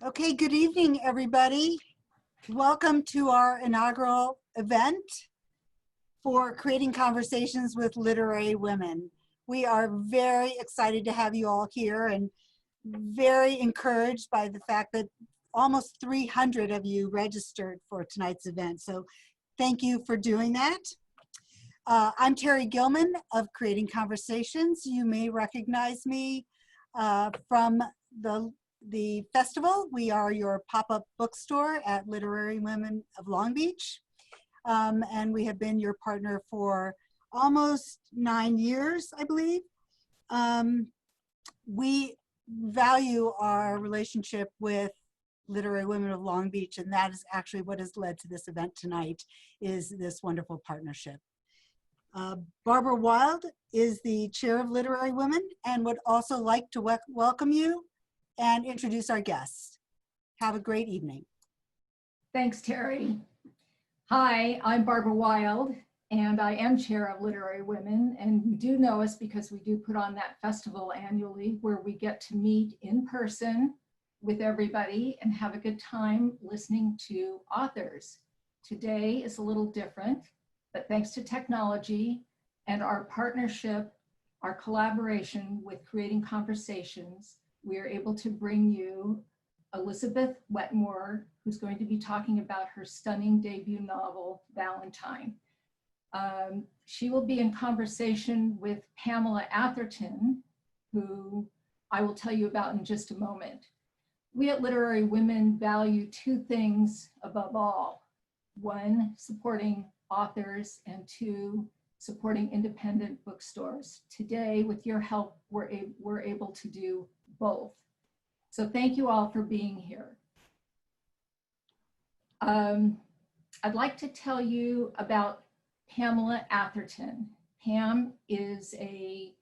Okay, good evening, everybody. Welcome to our inaugural event for Creating Conversations with Literary Women. We are very excited to have you all here and very encouraged by the fact that almost 300 of you registered for tonight's event. So thank you for doing that. I'm Terry Gilman of Creating Conversations. You may recognize me from the festival. We are your pop-up bookstore at Literary Women of Long Beach. And we have been your partner for almost 9 years, I believe. We value our relationship with Literary Women of Long Beach, and that is actually what has led to this event tonight, is this wonderful partnership. Barbara Wild is the chair of Literary Women and would also like to welcome you and introduce our guests. Have a great evening. Thanks, Terry. Hi, I'm Barbara Wild, and I am chair of Literary Women, and you do know us because we do put on that festival annually where we get to meet in person with everybody and have a good time listening to authors. Today is a little different, but thanks to technology and our partnership, our collaboration with Creating Conversations, we are able to bring you Elizabeth Wetmore, who's going to be talking about her stunning debut novel, Valentine. She will be in conversation with Pam Atherton, who I will tell you about in just a moment. We at Literary Women value two things above all. One, supporting authors, and two, supporting independent bookstores. Today, with your help, we're able to do both. So thank you all for being here. I'd like to tell you about Pam Atherton. Pam is an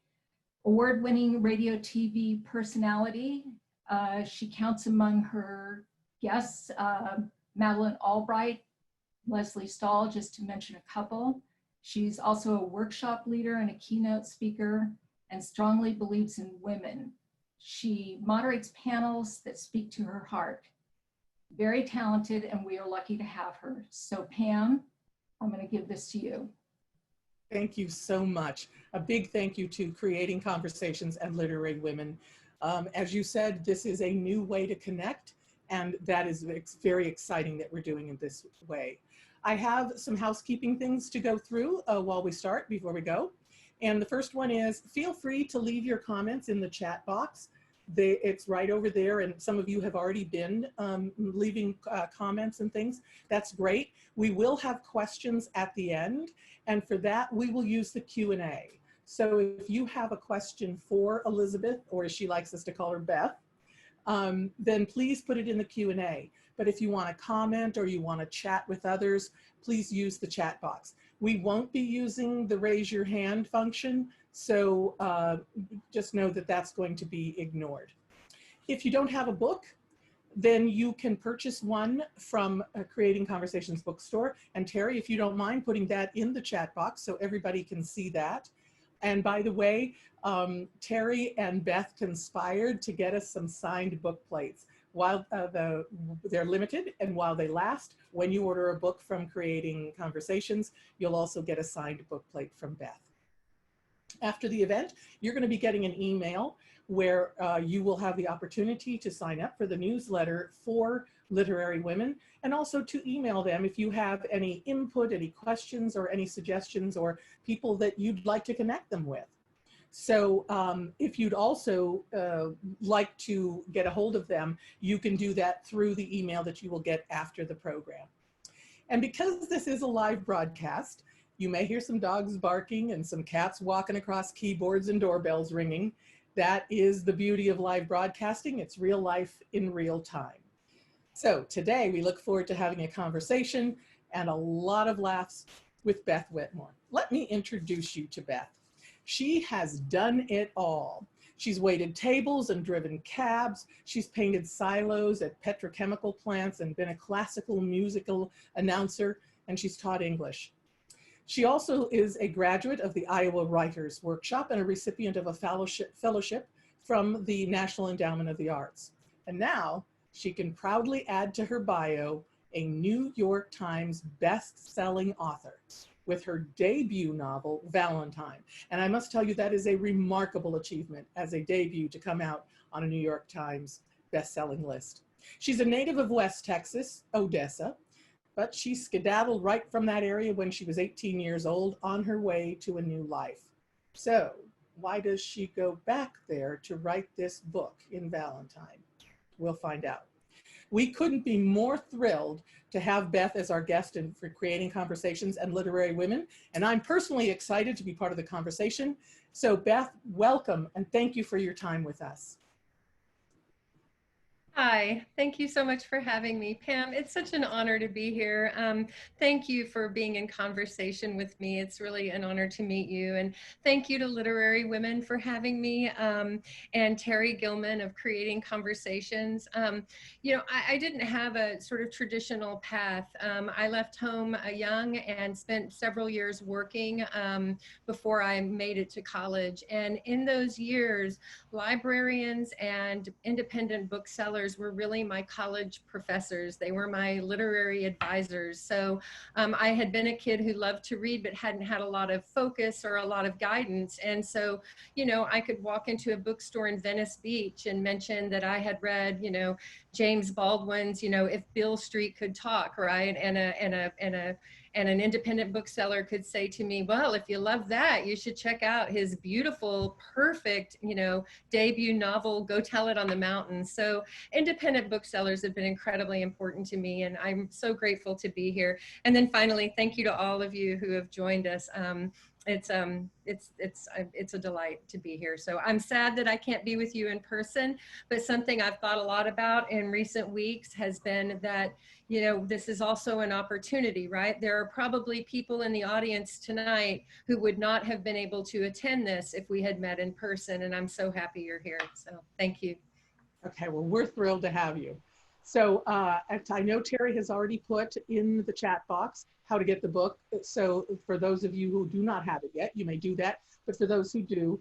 award-winning radio TV personality. She counts among her guests Madeleine Albright, Leslie Stahl, just to mention a couple. She's also a workshop leader and a keynote speaker and strongly believes in women. She moderates panels that speak to her heart. Very talented, and we are lucky to have her. So Pam, I'm going to give this to you. Thank you so much. A big thank you to Creating Conversations and Literary Women. As you said, this is a new way to connect, and that is very exciting that we're doing it this way. I have some housekeeping things to go through while we start, before we go. And the first one is, feel free to leave your comments in the chat box. It's right over there, and some of you have already been leaving comments and things. That's great. We will have questions at the end, and for that, we will use the Q&A. So if you have a question for Elizabeth, or as she likes us to call her, Beth, then please put it in the Q&A. But if you want to comment or you want to chat with others, please use the chat box. We won't be using the raise your hand function, so just know that that's going to be ignored. If you don't have a book, then you can purchase one from Creating Conversations bookstore. And Terry, if you don't mind putting that in the chat box so everybody can see that. And by the way, Terry and Beth conspired to get us some signed book plates. While they're limited and while they last, when you order a book from Creating Conversations, you'll also get a signed book plate from Beth. After the event, you're going to be getting an email where you will have the opportunity to sign up for the newsletter for Literary Women, and also to email them if you have any input, any questions, or any suggestions, or people that you'd like to connect them with. So if you'd also like to get a hold of them, you can do that through the email that you will get after the program. And because this is a live broadcast, you may hear some dogs barking and some cats walking across keyboards and doorbells ringing. That is the beauty of live broadcasting. It's real life in real time. So today we look forward to having a conversation and a lot of laughs with Beth Wetmore. Let me introduce you to Beth. She has done it all. She's waited tables and driven cabs. She's painted silos at petrochemical plants and been a classical musical announcer, and she's taught English. She also is a graduate of the Iowa Writers Workshop and a recipient of a fellowship from the National Endowment of the Arts. And now she can proudly add to her bio a New York Times best-selling author with her debut novel, Valentine. And I must tell you, that is a remarkable achievement as a debut to come out on a New York Times best-selling list. She's a native of West Texas, Odessa, but she skedaddled right from that area when she was 18 years old on her way to a new life. So why does she go back there to write this book in Valentine? We'll find out. We couldn't be more thrilled to have Beth as our guest for Creating Conversations and Literary Women, and I'm personally excited to be part of the conversation. So Beth, welcome, and thank you for your time with us. Hi, thank you so much for having me, Pam. It's such an honor to be here. Thank you for being in conversation with me. It's really an honor to meet you. And thank you to Literary Women for having me, and Terry Gilman of Creating Conversations. You know, I didn't have a sort of traditional path. I left home young and spent several years working before I made it to college. And in those years, librarians and independent booksellers were really my college professors. They were my literary advisors. So I had been a kid who loved to read, but hadn't had a lot of focus or a lot of guidance. And so, you know, I could walk into a bookstore in Venice Beach and mention that I had read, you know, James Baldwin's, you know, If Beale Street Could Talk, right? And an independent bookseller could say to me, well, if you love that, you should check out his beautiful, perfect, you know, debut novel, Go Tell It on the Mountain. So independent booksellers have been incredibly important to me, and I'm so grateful to be here. And then finally, thank you to all of you who have joined us. It's a delight to be here. So I'm sad that I can't be with you in person, but something I've thought a lot about in recent weeks has been that, you know, this is also an opportunity, right? There are probably people in the audience tonight who would not have been able to attend this if we had met in person, and I'm so happy you're here. So thank you. Okay, well, we're thrilled to have you. So I know Terry has already put in the chat box how to get the book. So for those of you who do not have it yet, you may do that. But for those who do,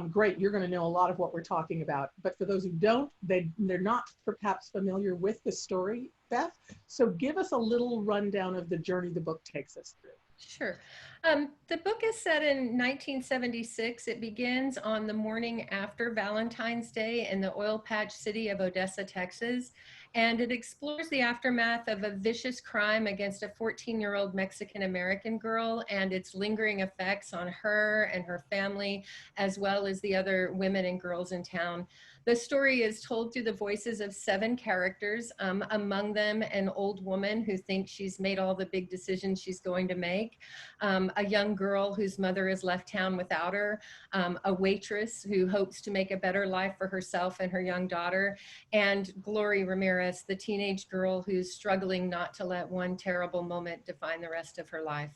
great, you're going to know a lot of what we're talking about. But for those who don't, they're not perhaps familiar with the story, Beth. So give us a little rundown of the journey the book takes us through. Sure. The book is set in 1976. It begins on the morning after Valentine's Day in the oil patch city of Odessa, Texas, and it explores the aftermath of a vicious crime against a 14-year-old Mexican-American girl and its lingering effects on her and her family, as well as the other women and girls in town. The story is told through the voices of 7 characters, among them an old woman who thinks she's made all the big decisions she's going to make, a young girl whose mother has left town without her, a waitress who hopes to make a better life for herself and her young daughter, and Glory Ramirez, the teenage girl who's struggling not to let one terrible moment define the rest of her life.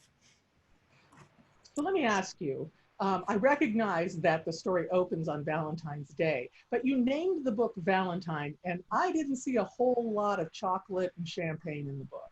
So let me ask you, I recognize that the story opens on Valentine's Day, but you named the book Valentine, and I didn't see a whole lot of chocolate and champagne in the book.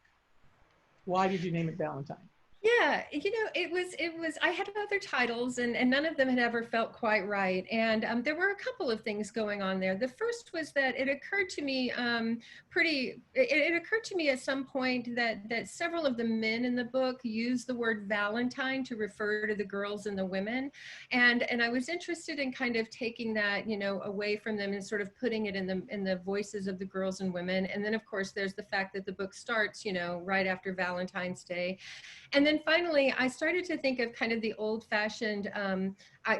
Why did you name it Valentine? Yeah, you know, it was, I had other titles and none of them had ever felt quite right. And there were a couple of things going on there. The first was that it occurred to me it occurred to me at some point that several of the men in the book use the word Valentine to refer to the girls and the women. And I was interested in kind of taking that, you know, away from them and sort of putting it in the voices of the girls and women. And then of course, there's the fact that the book starts, you know, right after Valentine's Day. And then finally, I started to think of kind of the old-fashioned,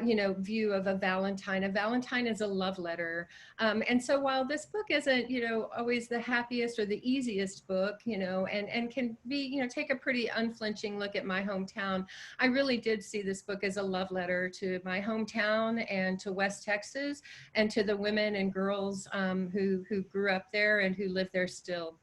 you know, view of a Valentine. A Valentine is a love letter. And so while this book isn't, you know, always the happiest or the easiest book, you know, and can be, you know, take a pretty unflinching look at my hometown, I really did see this book as a love letter to my hometown and to West Texas and to the women and girls who grew up there and who live there still.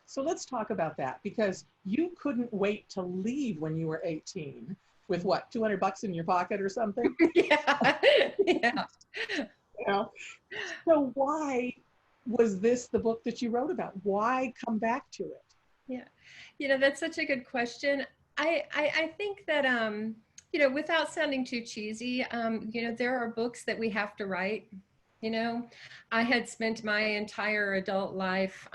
So let's talk about that, because you couldn't wait to leave when you were 18 with what, 200 bucks in your pocket or something? Yeah, yeah. You know? So why was this the book that you wrote about? Why come back to it? Yeah, you know, that's such a good question. I think that, you know, without sounding too cheesy, you know, there are books that we have to write. You know, I had spent my entire adult life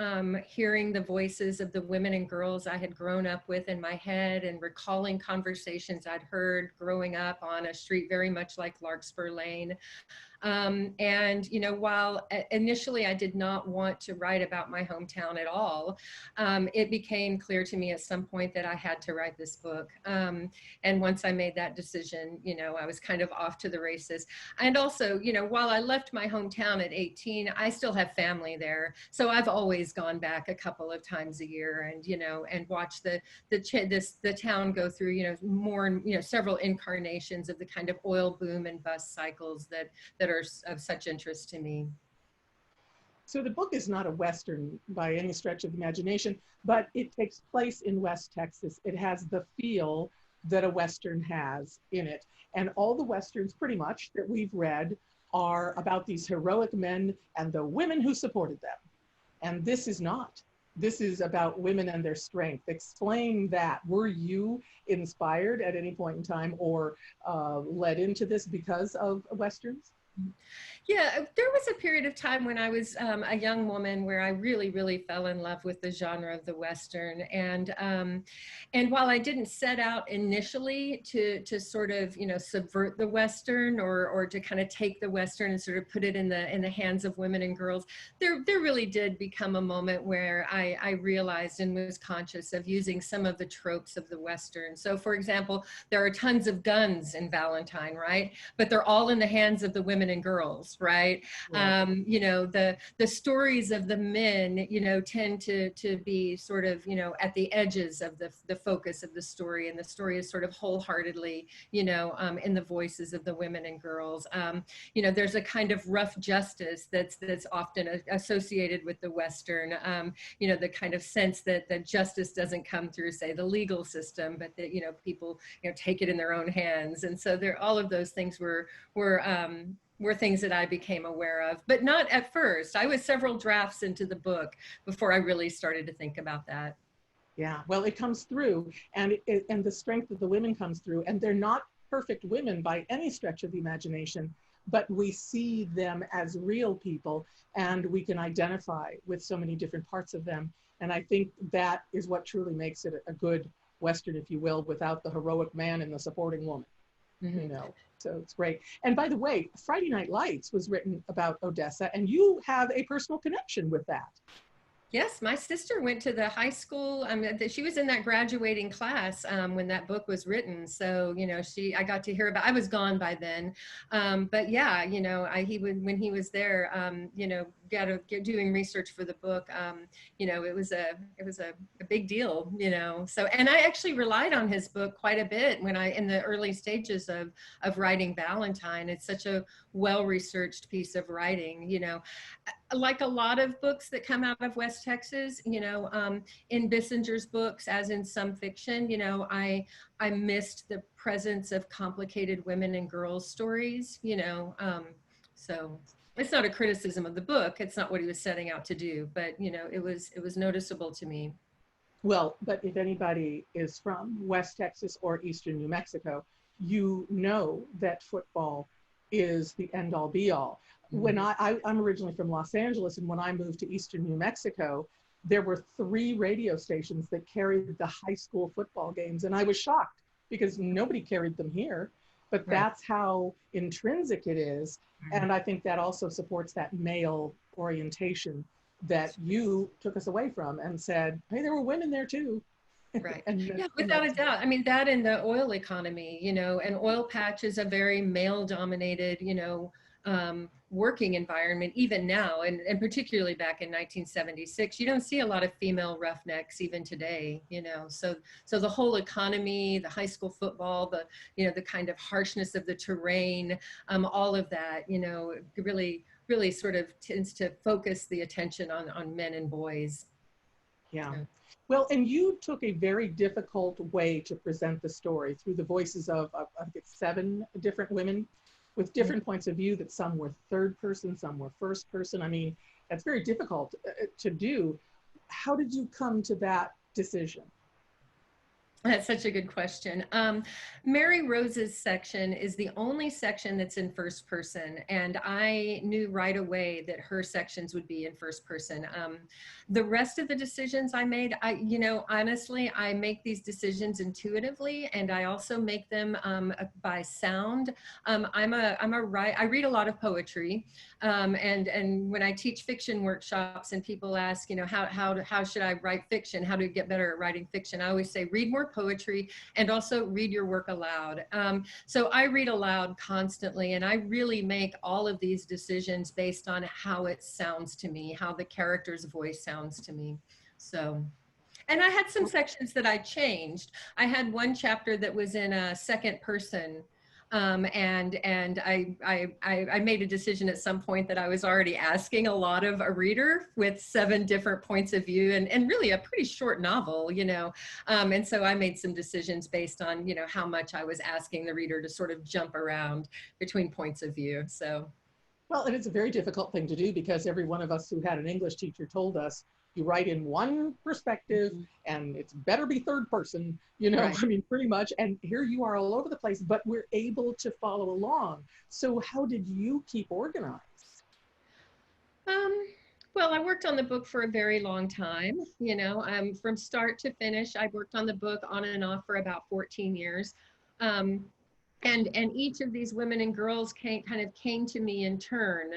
hearing the voices of the women and girls I had grown up with in my head and recalling conversations I'd heard growing up on a street very much like Larkspur Lane. And, you know, while initially I did not want to write about my hometown at all, it became clear to me at some point that I had to write this book. And once I made that decision, you know, I was kind of off to the races. And also, you know, while I left my hometown at 18, I still have family there. So I've always gone back a couple of times a year and, you know, and watched the town go through, you know, more, you know, several incarnations of the kind of oil boom and bust cycles that are of such interest to me. So the book is not a Western by any stretch of the imagination, but it takes place in West Texas. It has the feel that a Western has in it. And all the Westerns pretty much that we've read are about these heroic men and the women who supported them. And this is not. This is about women and their strength. Explain that. Were you inspired at any point in time or led into this because of Westerns? Yeah, there was a period of time when I was a young woman where I really, really fell in love with the genre of the Western. And while I didn't set out initially to sort of, you know, subvert the Western or to kind of take the Western and sort of put it in the hands of women and girls, there really did become a moment where I realized and was conscious of using some of the tropes of the Western. So for example, there are tons of guns in Valentine, right? But they're all in the hands of the women and girls, right? You know, the stories of the men, you know, tend to be sort of, you know, at the edges of the focus of the story, and the story is sort of wholeheartedly, you know, in the voices of the women and girls. You know, there's a kind of rough justice that's often associated with the Western. You know, the kind of sense that justice doesn't come through, say, the legal system, but that, you know, people, you know, take it in their own hands. And so there, all of those things were things that I became aware of, but not at first. I was several drafts into the book before I really started to think about that. Yeah, well, it comes through, and the strength of the women comes through, and they're not perfect women by any stretch of the imagination, but we see them as real people, and we can identify with so many different parts of them. And I think that is what truly makes it a good Western, if you will, without the heroic man and the supporting woman. Mm-hmm. You know, so it's great. And by the way, Friday Night Lights was written about Odessa, and you have a personal connection with that. Yes, my sister went to the high school. She was in that graduating class when that book was written. So, you know, I got to hear about. I was gone by then, but yeah, you know, when he was there, you know, doing research for the book. You know, it was a big deal. You know, so and I actually relied on his book quite a bit in the early stages of writing Valentine. It's such a well-researched piece of writing. You know, like a lot of books that come out of West Texas, you know, in Bissinger's books, as in some fiction, you know, I missed the presence of complicated women and girls stories, you know, so it's not a criticism of the book. It's not what he was setting out to do, but, you know, it was noticeable to me. Well, but if anybody is from West Texas or Eastern New Mexico, you know that football is the end all be all. When I'm originally from Los Angeles, and when I moved to Eastern New Mexico, there were 3 radio stations that carried the high school football games. And I was shocked because nobody carried them here, but right. That's how intrinsic it is. Mm-hmm. And I think that also supports that male orientation that you took us away from and said, hey, there were women there too. Right. Yeah, without a doubt. I mean, that in the oil economy, you know, and oil patch is a very male dominated, you know, working environment even now, and particularly back in 1976, you don't see a lot of female roughnecks even today, you know, so the whole economy, the high school football, the, you know, the kind of harshness of the terrain, all of that, you know, really sort of tends to focus the attention on men and boys. Yeah. Well, and you took a very difficult way to present the story through the voices of I think it's 7 different women with different points of view, that some were third person, some were first person. I mean, that's very difficult to do. How did you come to that decision? That's such a good question. Mary Rose's section is the only section that's in first person, and I knew right away that her sections would be in first person. The rest of the decisions I made, honestly, I make these decisions intuitively, and I also make them by sound. I read a lot of poetry, and when I teach fiction workshops and people ask, how should I write fiction? How do you get better at writing fiction? I always say, read more poetry and also read your work aloud. So I read aloud constantly, and I really make all of these decisions based on how it sounds to me, how the character's voice sounds to me. So, and I had some sections that I changed. I had one chapter that was in a second person. And I made a decision at some point that I was already asking a lot of a reader with 7 different points of view, and really a pretty short novel, and so I made some decisions based on, how much I was asking the reader to sort of jump around between points of view. So. Well, and it's a very difficult thing to do because every one of us who had an English teacher told us you write in one perspective and it's better be third person, Right. I mean, pretty much. And here you are all over the place, but we're able to follow along. So how did you keep organized? Well, I worked on the book for a very long time, from start to finish. I worked on the book on and off for about 14 years. Um, and each of these women and girls came to me in turn.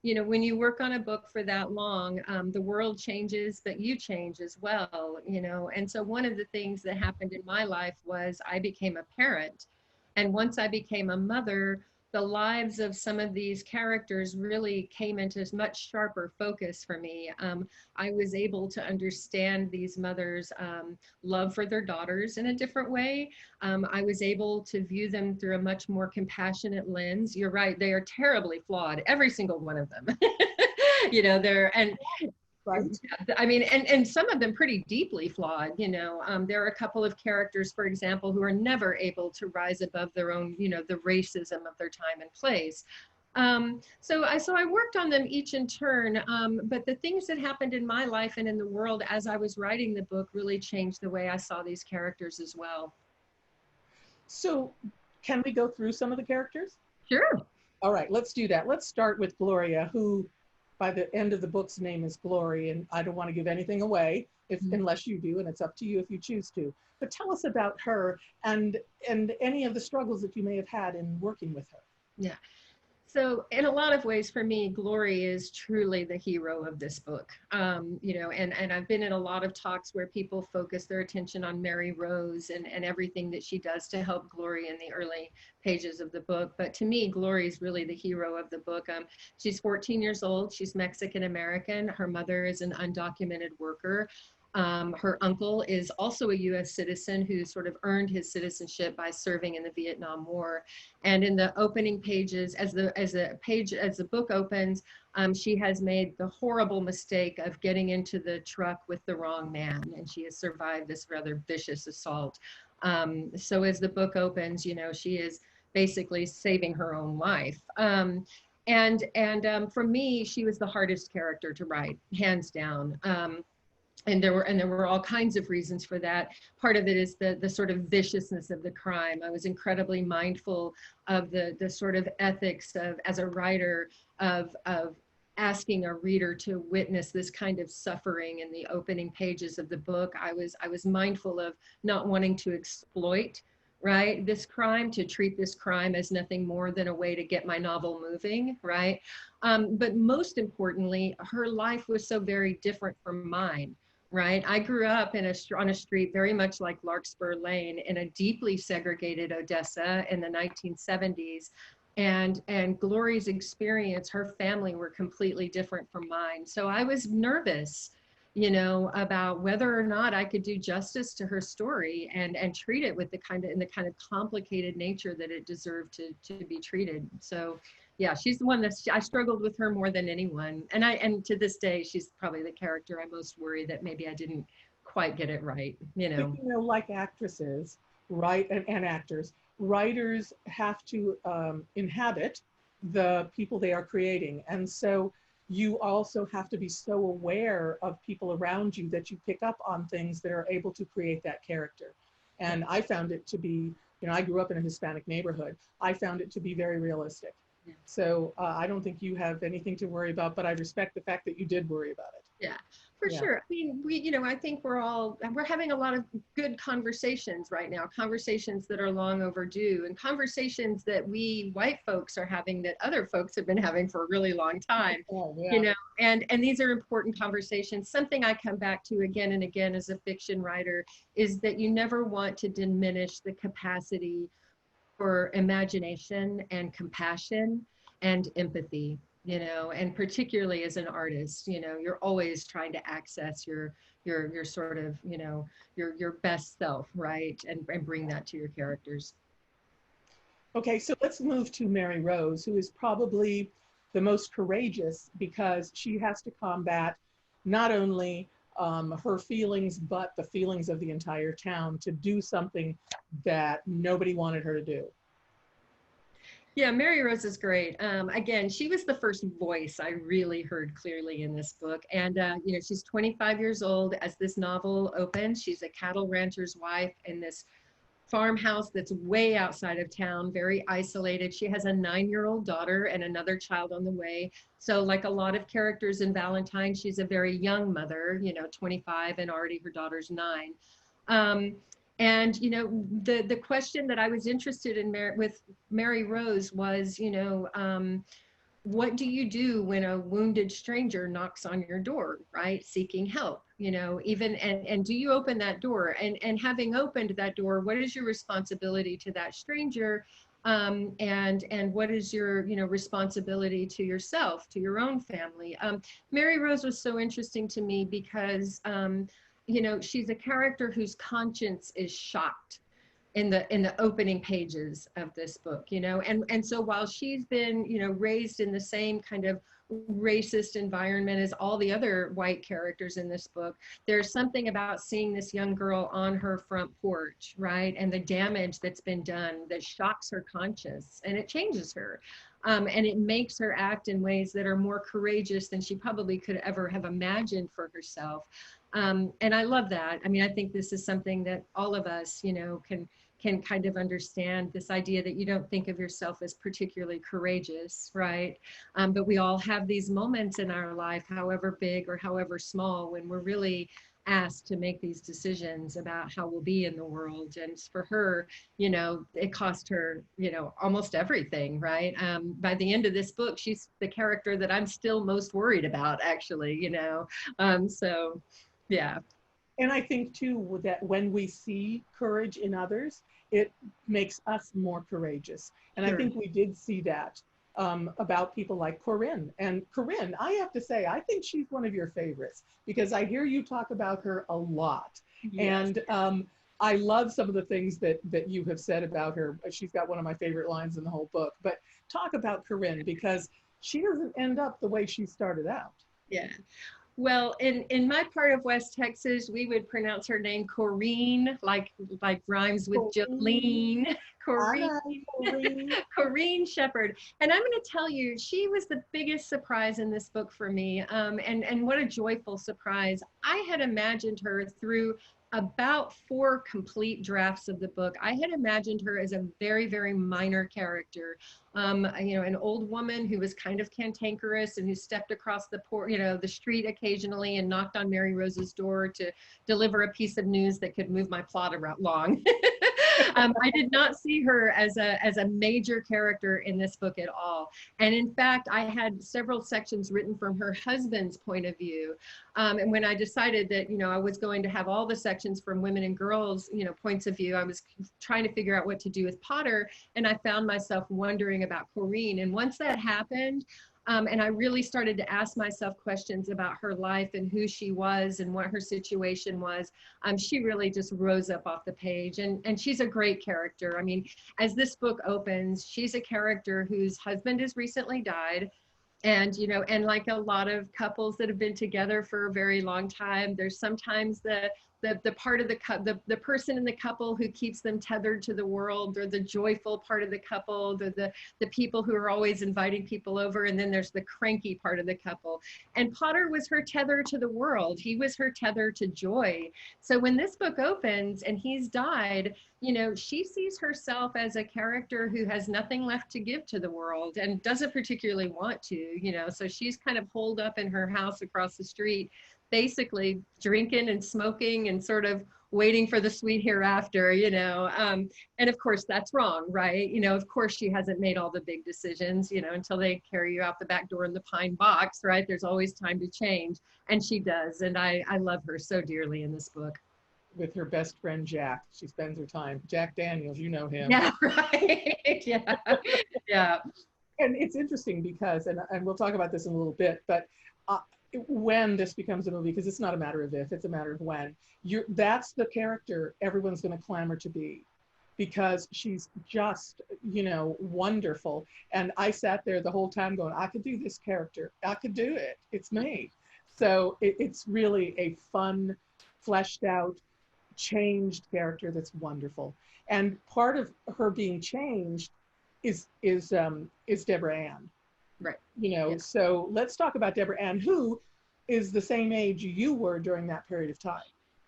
When you work on a book for that long, the world changes, but you change as well, and so one of the things that happened in my life was I became a parent, and once I became a mother, the lives of some of these characters really came into much sharper focus for me. I was able to understand these mothers' love for their daughters in a different way. I was able to view them through a much more compassionate lens. You're right, they are terribly flawed, every single one of them. And Right. I mean, and some of them pretty deeply flawed, there are a couple of characters, for example, who are never able to rise above their own, the racism of their time and place. So I worked on them each in turn, but the things that happened in my life and in the world as I was writing the book really changed the way I saw these characters as well. So can we go through some of the characters? Sure. All right, let's do that. Let's start with Gloria, who by the end of the book's name is Glory, and I don't want to give anything away unless you do, and it's up to you if you choose to. But tell us about her and any of the struggles that you may have had in working with her. Yeah. So in a lot of ways for me, Glory is truly the hero of this book. And I've been in a lot of talks where people focus their attention on Mary Rose and everything that she does to help Glory in the early pages of the book. But to me, Glory is really the hero of the book. She's 14 years old. She's Mexican American. Her mother is an undocumented worker. Her uncle is also a U.S. citizen who sort of earned his citizenship by serving in the Vietnam War. And in the opening pages, as the book opens, she has made the horrible mistake of getting into the truck with the wrong man, and she has survived this rather vicious assault. So as the book opens, she is basically saving her own life. For me, she was the hardest character to write, hands down. And there were all kinds of reasons for that. Part of it is the sort of viciousness of the crime. I was incredibly mindful of the sort of ethics of, as a writer, of asking a reader to witness this kind of suffering in the opening pages of the book. I was mindful of not wanting to exploit, right, this crime, to treat this crime as nothing more than a way to get my novel moving, right? But most importantly, her life was so very different from mine. Right. I grew up on a street very much like Larkspur Lane in a deeply segregated Odessa in the 1970s. And Glory's experience, her family were completely different from mine. So I was nervous, about whether or not I could do justice to her story and treat it with the kind of complicated nature that it deserved to be treated. So yeah, she's the one I struggled with her more than anyone. And to this day, she's probably the character I most worry that maybe I didn't quite get it right, But, like actresses, right, and actors, writers have to inhabit the people they are creating. And so you also have to be so aware of people around you that you pick up on things that are able to create that character. And I found it to be, I grew up in a Hispanic neighborhood. I found it to be very realistic. Yeah. So I don't think you have anything to worry about, but I respect the fact that you did worry about it. Yeah, for sure. I mean, I think we're having a lot of good conversations right now, conversations that are long overdue, and conversations that we white folks are having that other folks have been having for a really long time. Oh, yeah. And these are important conversations. Something I come back to again and again as a fiction writer is that you never want to diminish the capacity for imagination and compassion and empathy, and particularly as an artist, you're always trying to access your sort of, your best self, right? And bring that to your characters. Okay, so let's move to Mary Rose, who is probably the most courageous because she has to combat not only her feelings, but the feelings of the entire town to do something that nobody wanted her to do. Yeah, Mary Rose is great. Again, she was the first voice I really heard clearly in this book. And, she's 25 years old as this novel opens. She's a cattle rancher's wife in this farmhouse that's way outside of town, very isolated. She has a 9-year-old daughter and another child on the way. So like a lot of characters in Valentine, she's a very young mother, 25, and already her daughter's 9. And, the question that I was interested in with Mary Rose was, what do you do when a wounded stranger knocks on your door, right? Seeking help, even, and do you open that door? And having opened that door, what is your responsibility to that stranger? And what is your, responsibility to yourself, to your own family? Mary Rose was so interesting to me because, she's a character whose conscience is shocked in the opening pages of this book, and so while she's been, raised in the same kind of racist environment as all the other white characters in this book, there's something about seeing this young girl on her front porch, right? And the damage that's been done that shocks her conscience and it changes her. And it makes her act in ways that are more courageous than she probably could ever have imagined for herself. And I love that. I mean, I think this is something that all of us, can kind of understand, this idea that you don't think of yourself as particularly courageous, right? But we all have these moments in our life, however big or however small, when we're really asked to make these decisions about how we'll be in the world. And for her, it cost her, almost everything, right? By the end of this book, she's the character that I'm still most worried about, actually, so yeah. And I think too that when we see courage in others, it makes us more courageous. And Sure. I think we did see that about people like Corinne. And Corinne, I have to say, I think she's one of your favorites because I hear you talk about her a lot. Yes. And I love some of the things that you have said about her. She's got one of my favorite lines in the whole book. But talk about Corinne because she doesn't end up the way she started out. Yeah. Well, in my part of West Texas, we would pronounce her name Corrine, like rhymes with Jolene. Corrine. Corrine Shepherd. And I'm going to tell you, she was the biggest surprise in this book for me. And what a joyful surprise. I had imagined her through about 4 complete drafts of the book. I had imagined her as a very, very minor character. An old woman who was kind of cantankerous and who stepped across the street occasionally and knocked on Mary Rose's door to deliver a piece of news that could move my plot along. I did not see her as a major character in this book at all. And in fact, I had several sections written from her husband's point of view. And when I decided that, I was going to have all the sections from women and girls, points of view, I was trying to figure out what to do with Potter. And I found myself wondering about Corinne. And once that happened, and I really started to ask myself questions about her life and who she was and what her situation was, she really just rose up off the page. And she's a great character. I mean, as this book opens, she's a character whose husband has recently died. And, and like a lot of couples that have been together for a very long time, there's sometimes the the part of the person in the couple who keeps them tethered to the world, or the joyful part of the couple, the people who are always inviting people over, and then there's the cranky part of the couple. And Potter was her tether to the world. He was her tether to joy. So when this book opens and he's died, you know, she sees herself as a character who has nothing left to give to the world and doesn't particularly want to, you know, so she's kind of holed up in her house across the street, basically drinking and smoking and sort of waiting for the sweet hereafter, you know. And of course that's wrong, right? You know, of course she hasn't made all the big decisions, you know, until they carry you out the back door in the pine box, right? There's always time to change. And she does. And I love her so dearly in this book. With her best friend, Jack. She spends her time. Jack Daniels, you know him. Yeah, right. Yeah, yeah. And it's interesting because, and we'll talk about this in a little bit, but when this becomes a movie, because it's not a matter of if, it's a matter of when, that's the character everyone's going to clamor to be, because she's just, you know, wonderful. And I sat there the whole time going, I could do this character. I could do it. It's me. So it's really a fun, fleshed out, changed character that's wonderful. And part of her being changed is Deborah Ann. Right. You know, yeah. So let's talk about Deborah Ann, who is the same age you were during that period of time.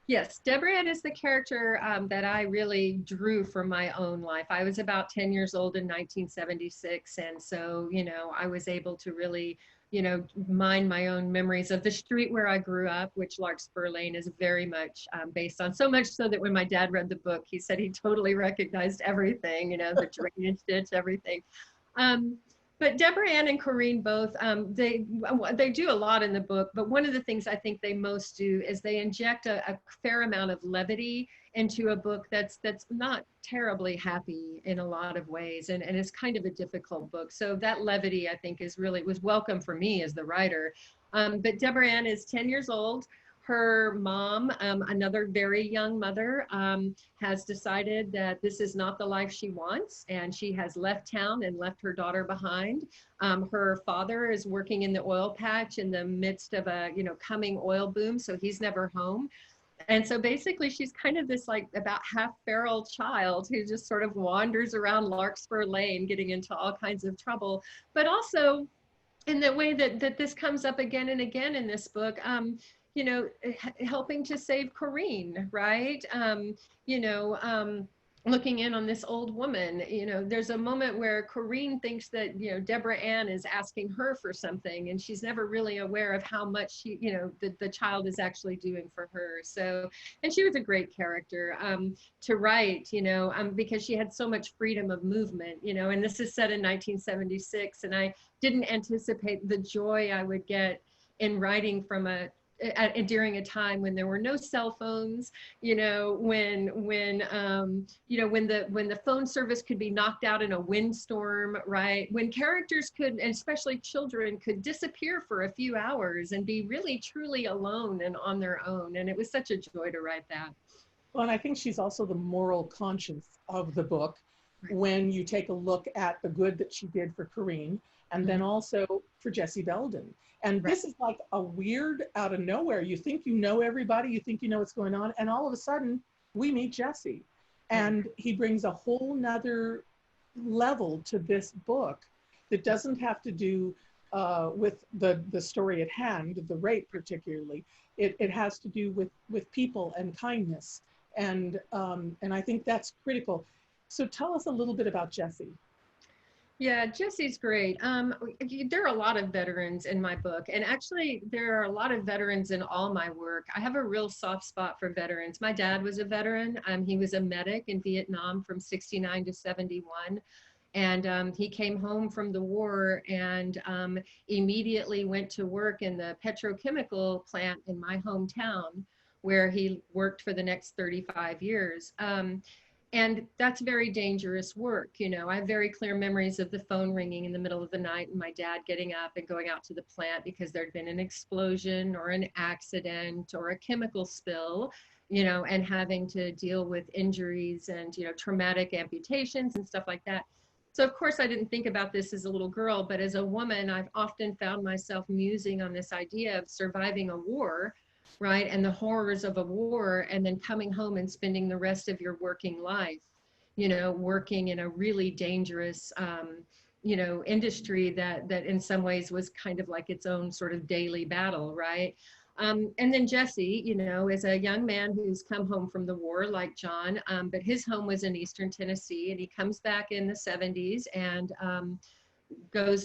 Yes, Deborah Ann is the character that I really drew from my own life. I was about 10 years old in 1976. And so, you know, I was able to really, you know, mine my own memories of the street where I grew up, which Larkspur Lane is very much based on. So much so that when my dad read the book, he said he totally recognized everything, you know, the drainage ditch, everything. But Deborah Ann and Corinne both, they do a lot in the book, but one of the things I think they most do is they inject a fair amount of levity into a book that's not terribly happy in a lot of ways, and it's kind of a difficult book. So that levity, I think, was welcome for me as the writer. But Deborah Ann is 10 years old. Her mom, another very young mother, has decided that this is not the life she wants, and she has left town and left her daughter behind. Her father is working in the oil patch in the midst of a, you know, coming oil boom, so he's never home. And so basically she's kind of this like about half feral child who just sort of wanders around Larkspur Lane getting into all kinds of trouble, but also in the way that this comes up again and again in this book, you know, helping to save Corinne, right? You know, looking in on this old woman. You know, there's a moment where Corinne thinks that, you know, Deborah Ann is asking her for something, and she's never really aware of how much she, you know, the child is actually doing for her. So, and she was a great character to write, you know, because she had so much freedom of movement, you know, and this is set in 1976, and I didn't anticipate the joy I would get in writing from during a time when there were no cell phones, you know, when you know, when the phone service could be knocked out in a windstorm, right? When characters could, and especially children, could disappear for a few hours and be really truly alone and on their own. And it was such a joy to write that. Well, and I think she's also the moral conscience of the book, right, when you take a look at the good that she did for Corinne, and then also for Jesse Belden. And this is like a weird out of nowhere. You think you know everybody, you think you know what's going on, and all of a sudden we meet Jesse. And he brings a whole nother level to this book that doesn't have to do with the story at hand, the rape particularly. It has to do with people and kindness. And I think that's critical. So tell us a little bit about Jesse. Yeah, Jesse's great. There are a lot of veterans in my book, and actually there are a lot of veterans in all my work. I have a real soft spot for veterans. My dad was a veteran. He was a medic in Vietnam from 69 to 71. And he came home from the war and immediately went to work in the petrochemical plant in my hometown, where he worked for the next 35 years. And that's very dangerous work. You know, I have very clear memories of the phone ringing in the middle of the night and my dad getting up and going out to the plant because there'd been an explosion or an accident or a chemical spill, you know, and having to deal with injuries and, you know, traumatic amputations and stuff like that. So of course I didn't think about this as a little girl, but as a woman, I've often found myself musing on this idea of surviving a war right? And the horrors of a war, and then coming home and spending the rest of your working life, working in a really dangerous, industry that in some ways was kind of like its own sort of daily battle, right? And then Jesse, is a young man who's come home from the war like John, but his home was in Eastern Tennessee, and he comes back in the 70s and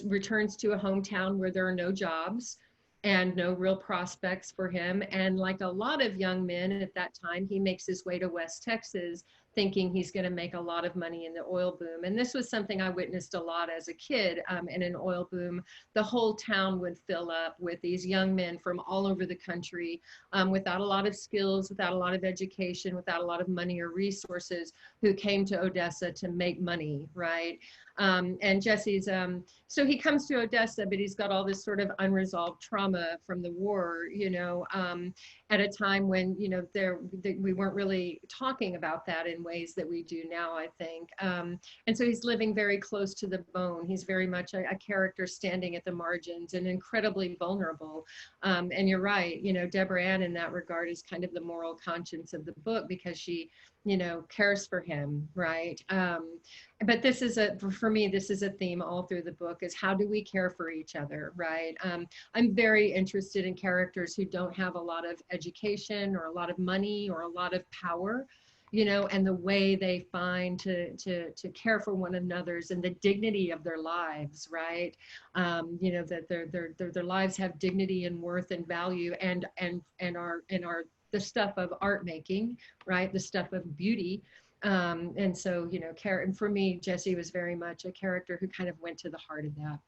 returns to a hometown where there are no jobs and no real prospects for him. And like a lot of young men at that time, he makes his way to West Texas thinking he's going to make a lot of money in the oil boom. And this was something I witnessed a lot as a kid. In an oil boom, the whole town would fill up with these young men from all over the country, without a lot of skills, without a lot of education, without a lot of money or resources, who came to Odessa to make money, right? And Jesse's, so he comes to Odessa, but he's got all this sort of unresolved trauma from the war, at a time when, we weren't really talking about that in ways that we do now, I think. And so he's living very close to the bone. He's very much a character standing at the margins and incredibly vulnerable. And you're right, Deborah Ann in that regard is kind of the moral conscience of the book, because she, cares for him, right? But this is for me, this is a theme all through the book, is how do we care for each other, right? I'm very interested in characters who don't have a lot of education or a lot of money or a lot of power, and the way they find to care for one another's and the dignity of their lives, right? That their lives have dignity and worth and value and are the stuff of art making, right? The stuff of beauty. And so, and for me, Jesse was very much a character who kind of went to the heart of that.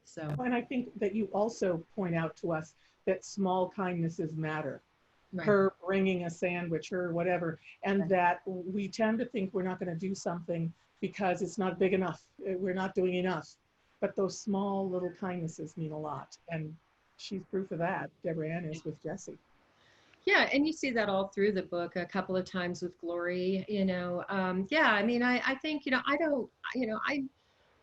So. And I think that you also point out to us that small kindnesses matter. Right. Her bringing a sandwich, her whatever, and that we tend to think we're not going to do something because it's not big enough. We're not doing enough. But those small little kindnesses mean a lot. And she's proof of that. Deborah Ann is with Jesse. Yeah, and you see that all through the book a couple of times with Glory, I mean, I think,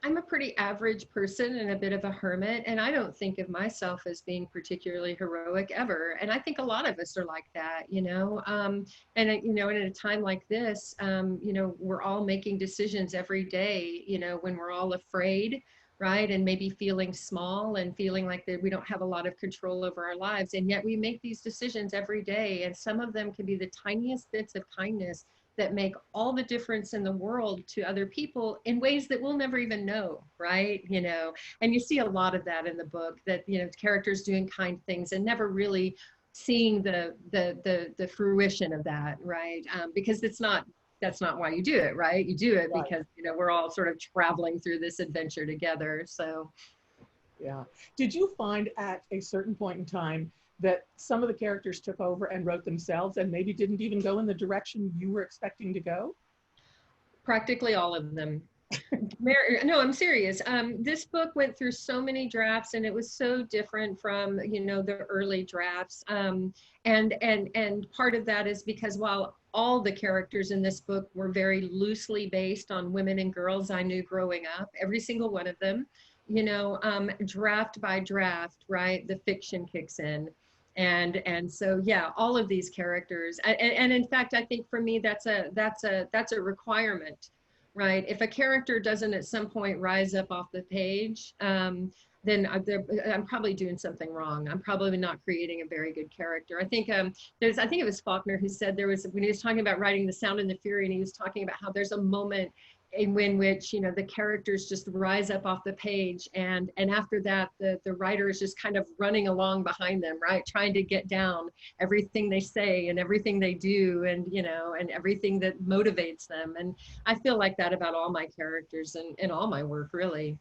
I'm a pretty average person and a bit of a hermit, and I don't think of myself as being particularly heroic ever. And I think a lot of us are like that, and at a time like this, we're all making decisions every day, when we're all afraid, right? And maybe feeling small and feeling like that we don't have a lot of control over our lives. And yet we make these decisions every day. And some of them can be the tiniest bits of kindness that make all the difference in the world to other people in ways that we'll never even know, right? And you see a lot of that in the book, that, characters doing kind things and never really seeing the fruition of that, right? Because that's not why you do it, right? You do it because, we're all sort of traveling through this adventure together, so. Yeah. Did you find at a certain point in time that some of the characters took over and wrote themselves and maybe didn't even go in the direction you were expecting to go? Practically all of them. No, I'm serious. This book went through so many drafts, and it was so different from, the early drafts. And part of that is because while all the characters in this book were very loosely based on women and girls I knew growing up, every single one of them, draft by draft, right, the fiction kicks in. And so, yeah, all of these characters, and in fact, I think for me, that's a requirement, right? If a character doesn't at some point rise up off the page, then I'm probably doing something wrong. I'm probably not creating a very good character. I think I think it was Faulkner who said when he was talking about writing The Sound and the Fury, and he was talking about how there's a moment in which the characters just rise up off the page, and after that the writer is just kind of running along behind them, right, trying to get down everything they say and everything they do, and and everything that motivates them. And I feel like that about all my characters and all my work, really.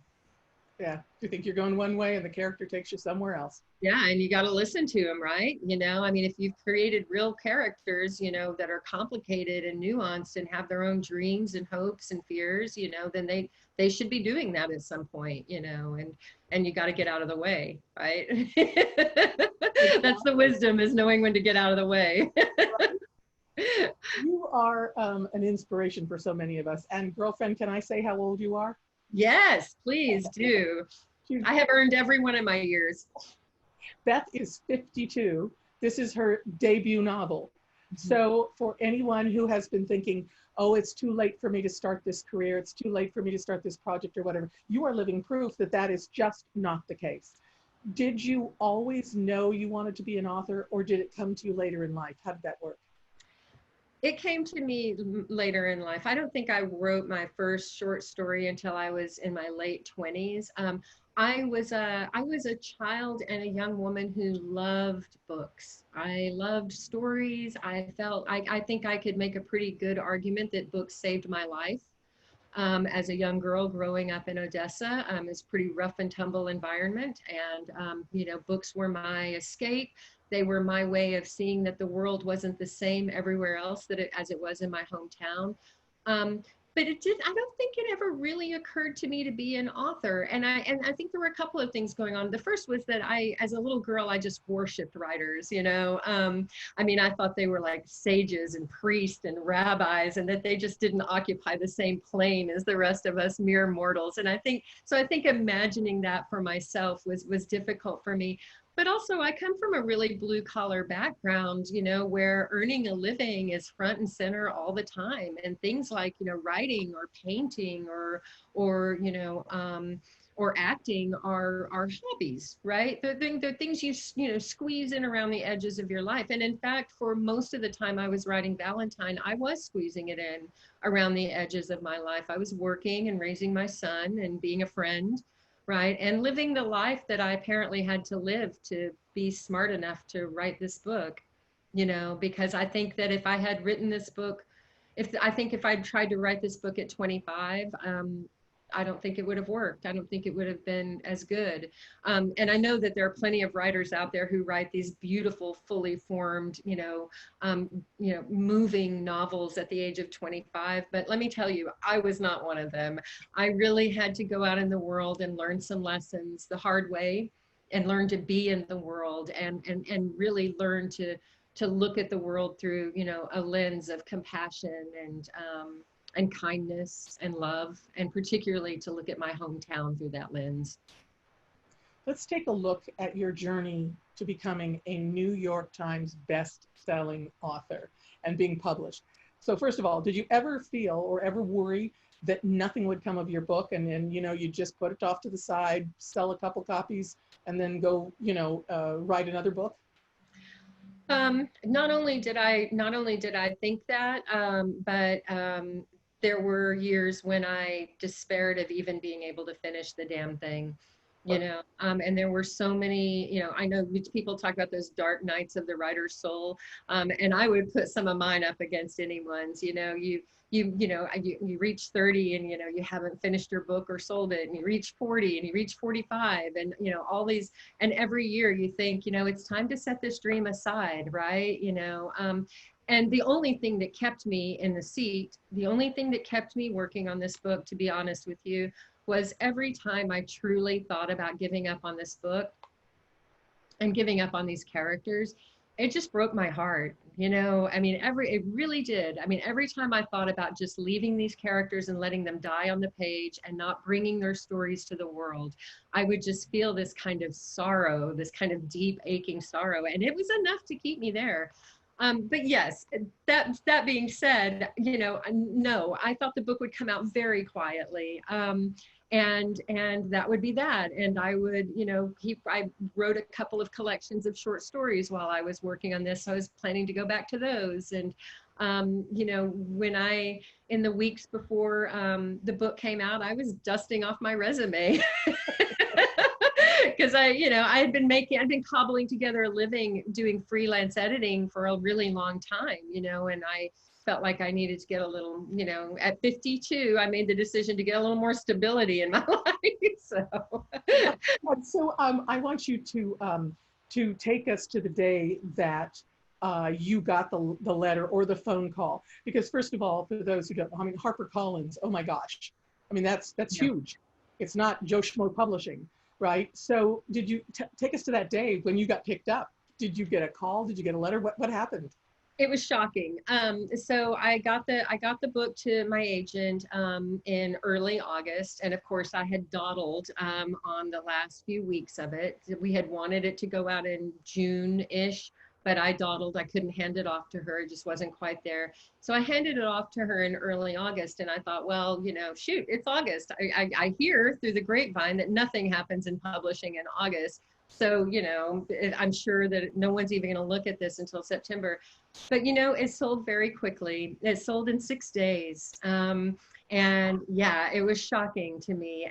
Yeah, you think you're going one way and the character takes you somewhere else. Yeah, and you got to listen to them, right? I mean, if you've created real characters, that are complicated and nuanced and have their own dreams and hopes and fears, then they should be doing that at some point, and you got to get out of the way, right? That's the wisdom, is knowing when to get out of the way. You are an inspiration for so many of us. And girlfriend, can I say how old you are? Yes, please do. I have earned every one of my years. Beth is 52. This is her debut novel. So for anyone who has been thinking, oh, it's too late for me to start this career, it's too late for me to start this project or whatever, you are living proof that that is just not the case. Did you always know you wanted to be an author, or did it come to you later in life? How did that work? It came to me later in life. I don't think I wrote my first short story until I was in my late 20s. I was a child and a young woman who loved books. I loved stories. I think I could make a pretty good argument that books saved my life. As a young girl growing up in Odessa, it's a pretty rough and tumble environment. And, books were my escape. They were my way of seeing that the world wasn't the same everywhere else as it was in my hometown. But I don't think it ever really occurred to me to be an author. And I think there were a couple of things going on. The first was that as a little girl, I just worshiped writers, I thought they were like sages and priests and rabbis, and that they just didn't occupy the same plane as the rest of us mere mortals. And I think imagining that for myself was difficult for me. But also I come from a really blue collar background, where earning a living is front and center all the time. And things like, writing or painting or acting are hobbies, right? They're things you squeeze in around the edges of your life. And in fact, for most of the time I was writing Valentine, I was squeezing it in around the edges of my life. I was working and raising my son and being a friend, right? And living the life that I apparently had to live to be smart enough to write this book, because I think that if I had written this book, if I'd tried to write this book at 25, I don't think it would have worked. I don't think it would have been as good. And I know that there are plenty of writers out there who write these beautiful, fully formed, moving novels at the age of 25. But let me tell you, I was not one of them. I really had to go out in the world and learn some lessons the hard way, and learn to be in the world, and really learn to look at the world through, a lens of compassion and kindness and love, and particularly to look at my hometown through that lens. Let's take a look at your journey to becoming a New York Times best-selling author and being published. So first of all, did you ever feel or ever worry that nothing would come of your book, and then, you just put it off to the side, sell a couple copies, and then go, write another book? Not only did I think that, but there were years when I despaired of even being able to finish the damn thing, and there were so many, I know people talk about those dark nights of the writer's soul, and I would put some of mine up against anyone's. You reach 30 and you haven't finished your book or sold it, and you reach 40 and you reach 45, and all these, and every year you think, it's time to set this dream aside, right? And the only thing that kept me in the seat, the only thing that kept me working on this book, to be honest with you, was every time I truly thought about giving up on this book and giving up on these characters, it just broke my heart. It really did. Every time I thought about just leaving these characters and letting them die on the page and not bringing their stories to the world, I would just feel this kind of sorrow, this kind of deep aching sorrow. And it was enough to keep me there. But yes, that being said, no, I thought the book would come out very quietly. And that would be that. And I would, I wrote a couple of collections of short stories while I was working on this. So I was planning to go back to those. And, in the weeks before the book came out, I was dusting off my resume. Because I'd been cobbling together a living doing freelance editing for a really long time, and I felt like I needed to get a little, at 52, I made the decision to get a little more stability in my life. So I want you to take us to the day that you got the letter or the phone call, because first of all, for those who don't know, HarperCollins, oh my gosh, that's huge. It's not Joe Schmo Publishing, right? So did you take us to that day when you got picked up? Did you get a call? Did you get a letter? What happened? It was shocking. So I got the book to my agent in early August, and of course I had dawdled on the last few weeks of it. We had wanted it to go out in June-ish, but I dawdled. I couldn't hand it off to her. It just wasn't quite there. So I handed it off to her in early August. And I thought, well, shoot, it's August. I hear through the grapevine that nothing happens in publishing in August. So, I'm sure that no one's even going to look at this until September. But, it sold very quickly. It sold in 6 days. And yeah, it was shocking to me.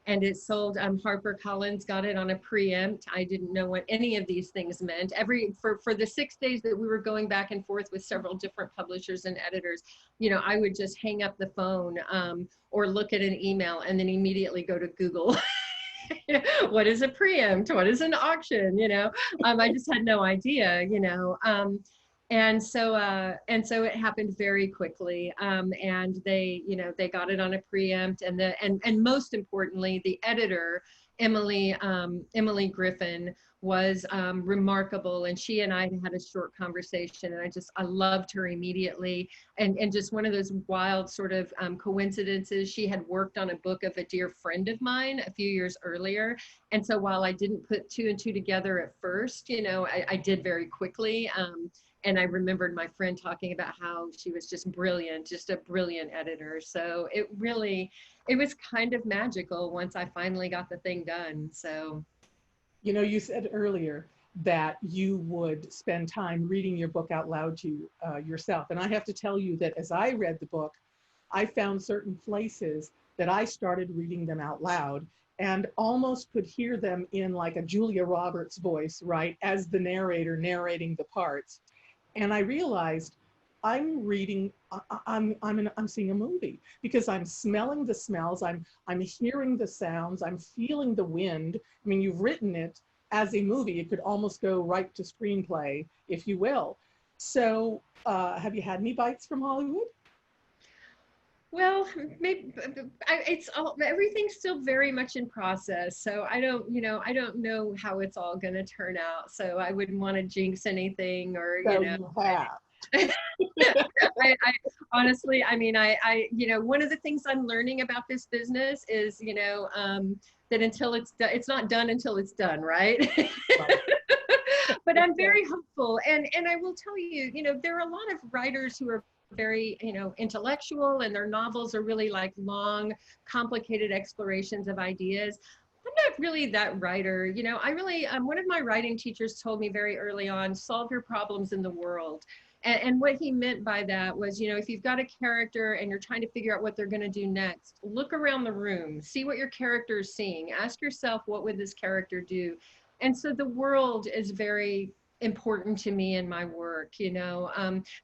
And it sold, HarperCollins got it on a preempt. I didn't know what any of these things meant. For the 6 days that we were going back and forth with several different publishers and editors, I would just hang up the phone or look at an email and then immediately go to Google. What is a preempt? What is an auction? I just had no idea, and so it happened very quickly. And they got it on a preempt, and most importantly, the editor, Emily Griffin, was remarkable, and she and I had a short conversation, and I loved her immediately, and just one of those wild sort of coincidences. She had worked on a book of a dear friend of mine a few years earlier, and so while I didn't put two and two together at first, I did very quickly. And I remembered my friend talking about how she was just brilliant, just a brilliant editor. So it was kind of magical once I finally got the thing done. So. You said earlier that you would spend time reading your book out loud to yourself. And I have to tell you that as I read the book, I found certain places that I started reading them out loud and almost could hear them in like a Julia Roberts voice, right, as the narrator narrating the parts. And I realized I'm seeing a movie because I'm smelling the smells, I'm hearing the sounds, I'm feeling the wind. I mean, you've written it as a movie. It could almost go right to screenplay, if you will. So have you had any bites from Hollywood? Well, maybe everything's still very much in process. So I don't know how it's all going to turn out. So I wouldn't want to jinx anything or, You have. I honestly, one of the things I'm learning about this business is, that until it's not done until it's done, right? Right. But I'm very hopeful. And I will tell you, there are a lot of writers who are very, intellectual, and their novels are really like long, complicated explorations of ideas. I'm not really that writer. I really, one of my writing teachers told me very early on, solve your problems in the world. And what he meant by that was, if you've got a character and you're trying to figure out what they're going to do next, look around the room, see what your character is seeing, ask yourself, what would this character do? And so the world is very important to me in my work,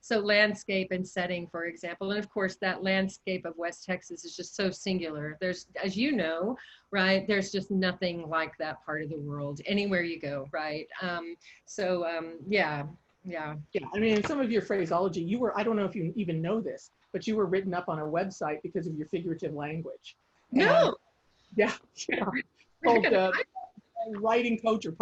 so landscape and setting, for example. And of course, that landscape of West Texas is just so singular. There's, as you know, right, there's just nothing like that part of the world anywhere you go, right? Yeah. I mean, in some of your phraseology, I don't know if you even know this, but you were written up on a website because of your figurative language. No. And, yeah. Called writing coach or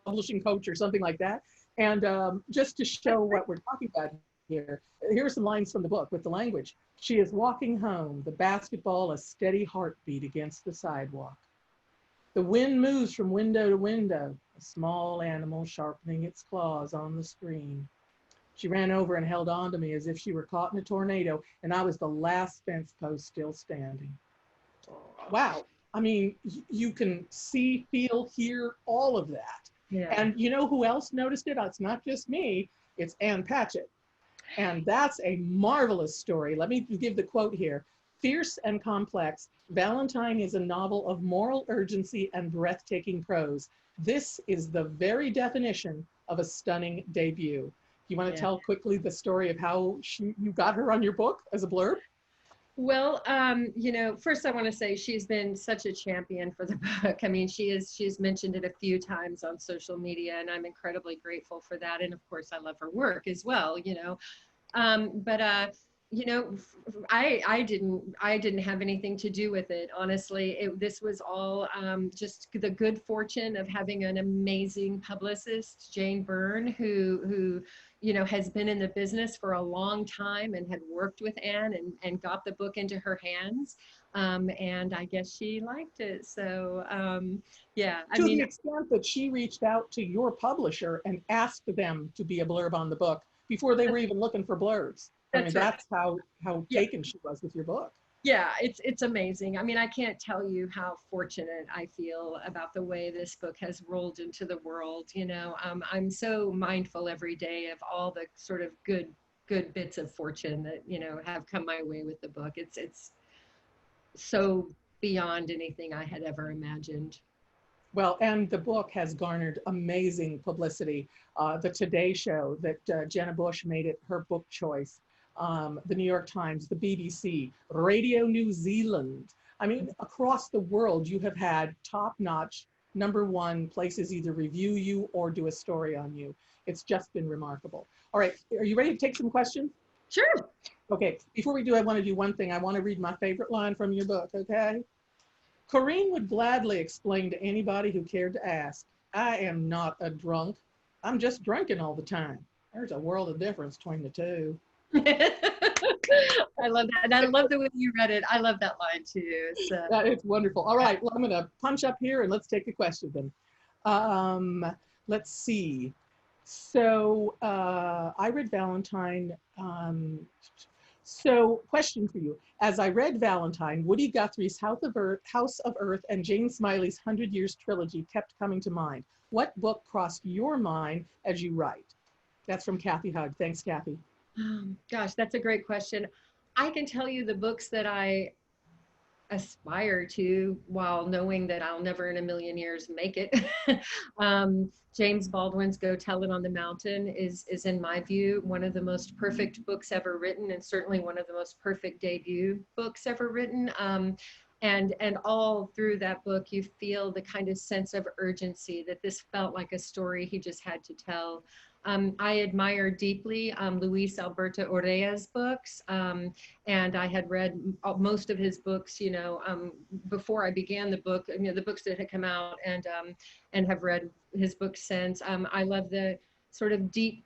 publishing coach or something like that. And just to show what we're talking about here, here are some lines from the book with the language. She is walking home, the basketball a steady heartbeat against the sidewalk. The wind moves from window to window, a small animal sharpening its claws on the screen. She ran over and held on to me as if she were caught in a tornado, and I was the last fence post still standing. Wow. I mean, you can see, feel, hear all of that. Yeah. And you know who else noticed it? It's not just me, it's Ann Patchett. And that's a marvelous story. Let me give the quote here. Fierce and complex, Valentine is a novel of moral urgency and breathtaking prose. This is the very definition of a stunning debut. You want to tell quickly the story of how you got her on your book as a blurb? Well, first I want to say she's been such a champion for the book. I mean, she's mentioned it a few times on social media, and I'm incredibly grateful for that. And of course, I love her work as well, I didn't have anything to do with it. Honestly, this was all just the good fortune of having an amazing publicist, Jane Byrne, who has been in the business for a long time and had worked with Anne and got the book into her hands. And I guess she liked it. So yeah, I To mean, the extent that she reached out to your publisher and asked them to be a blurb on the book before they were even looking for blurbs. I mean, that's right. that's how Yeah. taken she was with your book. Yeah, it's amazing. I mean, I can't tell you how fortunate I feel about the way this book has rolled into the world. You know, I'm so mindful every day of all the sort of good bits of fortune that, you know, have come my way with the book. It's so beyond anything I had ever imagined. Well, and the book has garnered amazing publicity. The Today Show, that Jenna Bush made it her book choice. The New York Times, the BBC, Radio New Zealand. I mean, across the world, you have had top-notch #1 places either review you or do a story on you. It's just been remarkable. All right, are you ready to take some questions? Sure. Okay, before we do, I want to do one thing. I want to read my favorite line from your book, okay? Corinne would gladly explain to anybody who cared to ask, I am not a drunk. I'm just drinking all the time. There's a world of difference between the two. I love that. And I love the way you read it. I love that line too. So. It's wonderful. All right, well, I'm going to punch up here and let's take a question then. Let's see. So I read Valentine. So question for you. As I read Valentine, Woody Guthrie's House of Earth and Jane Smiley's 100 Years trilogy kept coming to mind. What book crossed your mind as you write? That's from Kathy Hugg. Thanks, Kathy. Gosh, that's a great question. I can tell you the books that I aspire to while knowing that I'll never in a million years make it. James Baldwin's Go Tell It on the Mountain is in my view one of the most perfect books ever written, and certainly one of the most perfect debut books ever written. And all through that book you feel the kind of sense of urgency that this felt like a story he just had to tell. I admire deeply Luis Alberto Urrea's books, and I had read most of his books, you know, before I began the book, you know, the books that had come out, and have read his books since. I love the sort of deep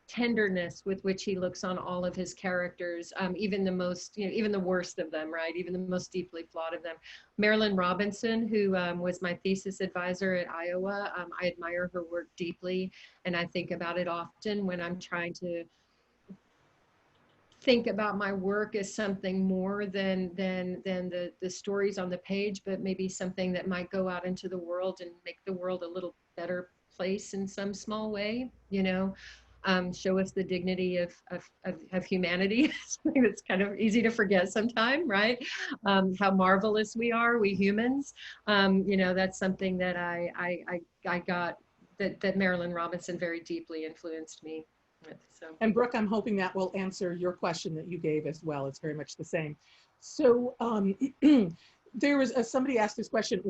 tenderness with which he looks on all of his characters, even the most, you know, even the worst of them, right? Even the most deeply flawed of them. Marilyn Robinson, who was my thesis advisor at Iowa, I admire her work deeply, and I think about it often when I'm trying to think about my work as something more than the stories on the page, but maybe something that might go out into the world and make the world a little better place in some small way, you know. Show us the dignity of humanity. Something that's kind of easy to forget sometime, right? How marvelous we are, we humans. You know, that's something that I got, that Marilyn Robinson very deeply influenced me with. So. And Brooke, I'm hoping that will answer your question that you gave as well. It's very much the same. So there was somebody asked this question,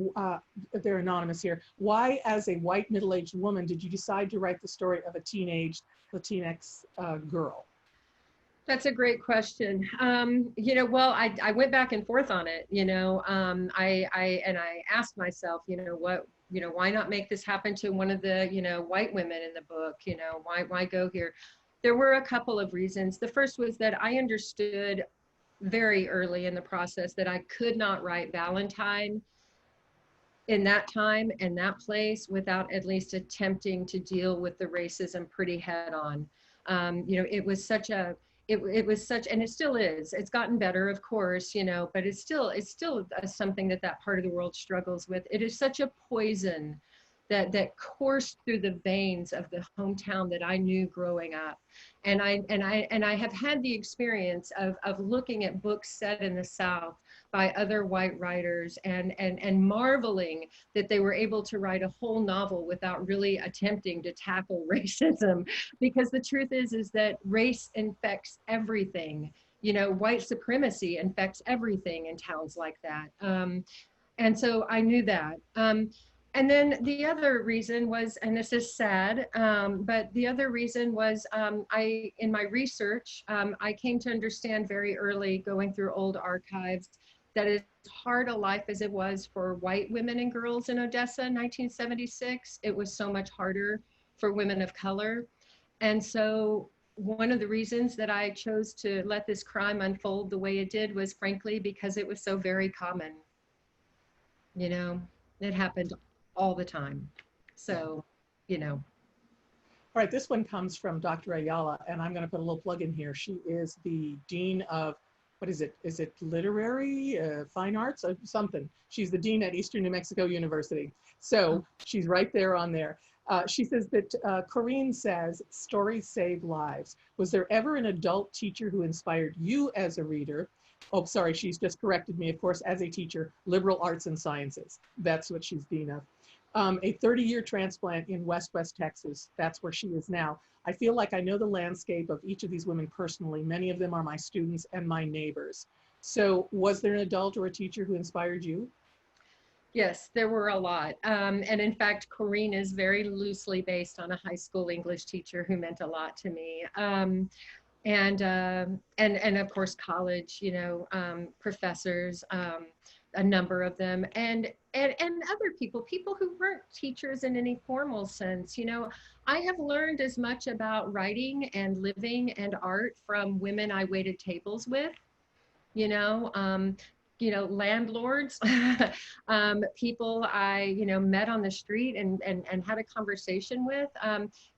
they're anonymous here. Why, as a white middle-aged woman, did you decide to write the story of a teenage Latinx girl? That's a great question. You know, well, I went back and forth on it, you know. I asked myself, you know, why not make this happen to one of the, you know, white women in the book, you know, why go here? There were a couple of reasons. The first was that I understood very early in the process that I could not write Valentine in that time and that place without at least attempting to deal with the racism pretty head on. You know, it was such a, it was such, and it still is, it's gotten better, of course, you know, but it's still something that part of the world struggles with. It is such a poison that coursed through the veins of the hometown that I knew growing up. And I have had the experience of looking at books set in the South by other white writers and marveling that they were able to write a whole novel without really attempting to tackle racism. Because the truth is that race infects everything. You know, white supremacy infects everything in towns like that. And so I knew that. And then the other reason was, and this is sad, but the other reason was in my research, I came to understand very early going through old archives that as hard a life as it was for white women and girls in Odessa in 1976, it was so much harder for women of color. And so one of the reasons that I chose to let this crime unfold the way it did was frankly because it was so very common. You know, it happened all the time. So, you know. All right, this one comes from Dr. Ayala, and I'm going to put a little plug in here. She is the Dean of, what is it? Is it literary, fine arts, or something? She's the Dean at Eastern New Mexico University. So she's right there on there. She says that Corinne says, stories save lives. Was there ever an adult teacher who inspired you as a reader? Oh, sorry, she's just corrected me, of course, as a teacher, liberal arts and sciences. That's what she's Dean of. A 30-year transplant in West Texas. That's where she is now. I feel like I know the landscape of each of these women personally. Many of them are my students and my neighbors. So was there an adult or a teacher who inspired you? Yes, there were a lot. And in fact, Corinne is very loosely based on a high school English teacher who meant a lot to me. And of course, college, you know, professors, a number of them, and other people who weren't teachers in any formal sense. You know, I have learned as much about writing and living and art from women I waited tables with, you know, landlords, people I, you know, met on the street and had a conversation with.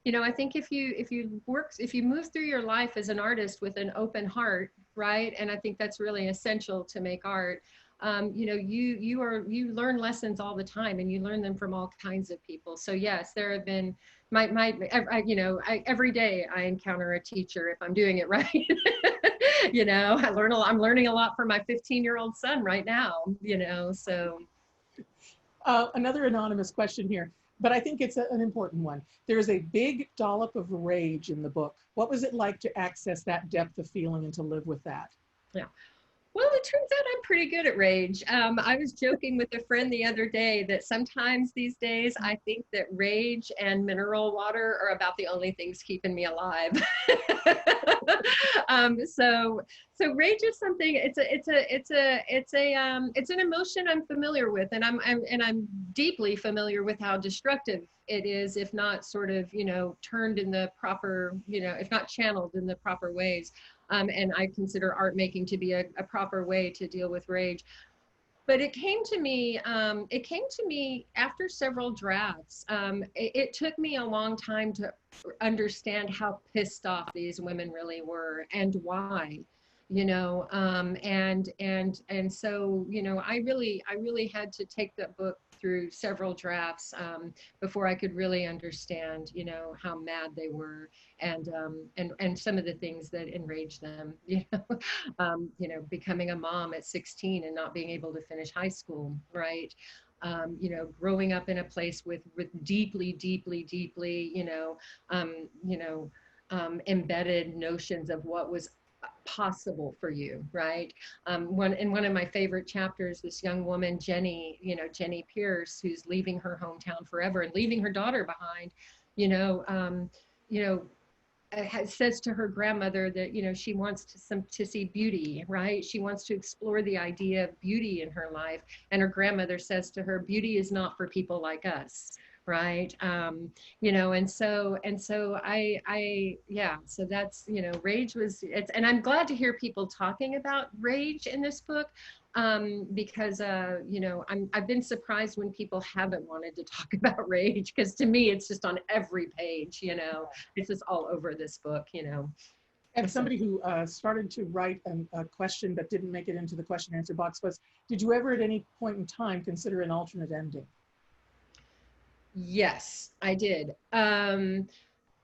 You know, I think if you move through your life as an artist with an open heart, right? And I think that's really essential to make art. You know, you learn lessons all the time, and you learn them from all kinds of people. So yes, there have been every day I encounter a teacher if I'm doing it right. You know, I'm learning a lot from my 15-year-old son right now, you know, so. Another anonymous question here, but I think it's an important one. There is a big dollop of rage in the book. What was it like to access that depth of feeling and to live with that? Yeah. Well, it turns out I'm pretty good at rage. I was joking with a friend the other day that sometimes these days I think that rage and mineral water are about the only things keeping me alive. So rage is something. It's an emotion I'm familiar with, and I'm deeply familiar with how destructive it is if not sort of, you know, turned in the proper, you know, if not channeled in the proper ways. And I consider art making to be a proper way to deal with rage. But it came to me after several drafts. It took me a long time to understand how pissed off these women really were and why, you know, and so, you know, I really had to take that book through several drafts before I could really understand, you know, how mad they were and some of the things that enraged them, you know, becoming a mom at 16 and not being able to finish high school, right? You know, growing up in a place with deeply, you know, embedded notions of what was possible for you, right? In one of my favorite chapters, this young woman, Jenny, you know, Jenny Pierce, who's leaving her hometown forever and leaving her daughter behind, you know, says to her grandmother that, you know, she wants to see beauty, right? She wants to explore the idea of beauty in her life. And her grandmother says to her, beauty is not for people like us, right? You know, and so so that's, you know, rage was, and I'm glad to hear people talking about rage in this book. Because you know, I've been surprised when people haven't wanted to talk about rage, because to me it's just on every page, you know, it's just all over this book, you know. And somebody who started to write a question that didn't make it into the question answer box was, did you ever at any point in time consider an alternate ending? Yes, I did.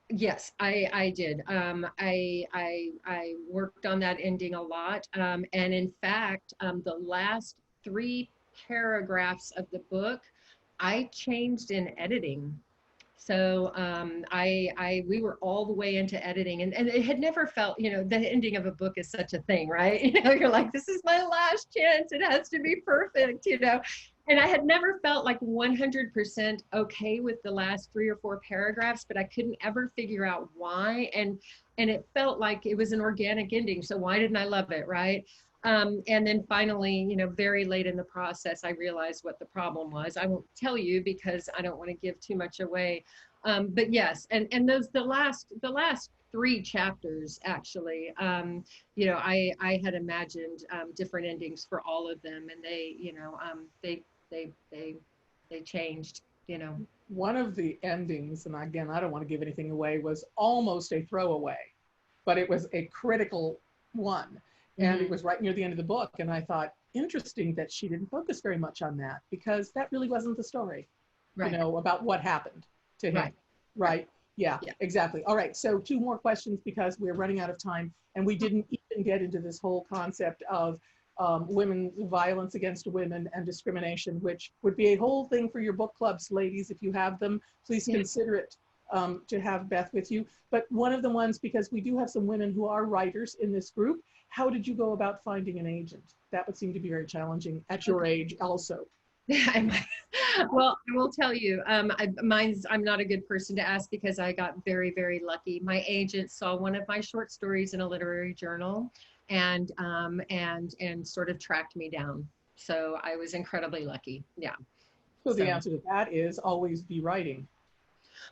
Yes, I did. I worked on that ending a lot. And in fact, the last 3 paragraphs of the book, I changed in editing. So we were all the way into editing, and it had never felt, you know, the ending of a book is such a thing, right? You know, you're like, this is my last chance. It has to be perfect, you know. And I had never felt like 100% okay with the last 3 or 4 paragraphs, but I couldn't ever figure out why. And it felt like it was an organic ending. So why didn't I love it, right? And then finally, you know, very late in the process, I realized what the problem was. I won't tell you because I don't want to give too much away. But yes, and those the last 3 chapters actually. You know, I had imagined different endings for all of them, and they, you know, they changed, you know. One of the endings, and again, I don't want to give anything away, was almost a throwaway, but it was a critical one. And it was right near the end of the book. And I thought, interesting that she didn't focus very much on that, because that really wasn't the story, Right. you know, about what happened to him. Right. Right. Yeah, Yeah. exactly. All right. So 2 more questions because we're running out of time. And we didn't even get into this whole concept of women's violence against women and discrimination, which would be a whole thing for your book clubs, ladies. If you have them, please consider it to have Beth with you. But one of the ones, because we do have some women who are writers in this group, how did you go about finding an agent? That would seem to be very challenging at your age also. Well, I will tell you, I'm not a good person to ask because I got very, very lucky. My agent saw one of my short stories in a literary journal and sort of tracked me down. So I was incredibly lucky. Yeah. So the answer to that is always be writing.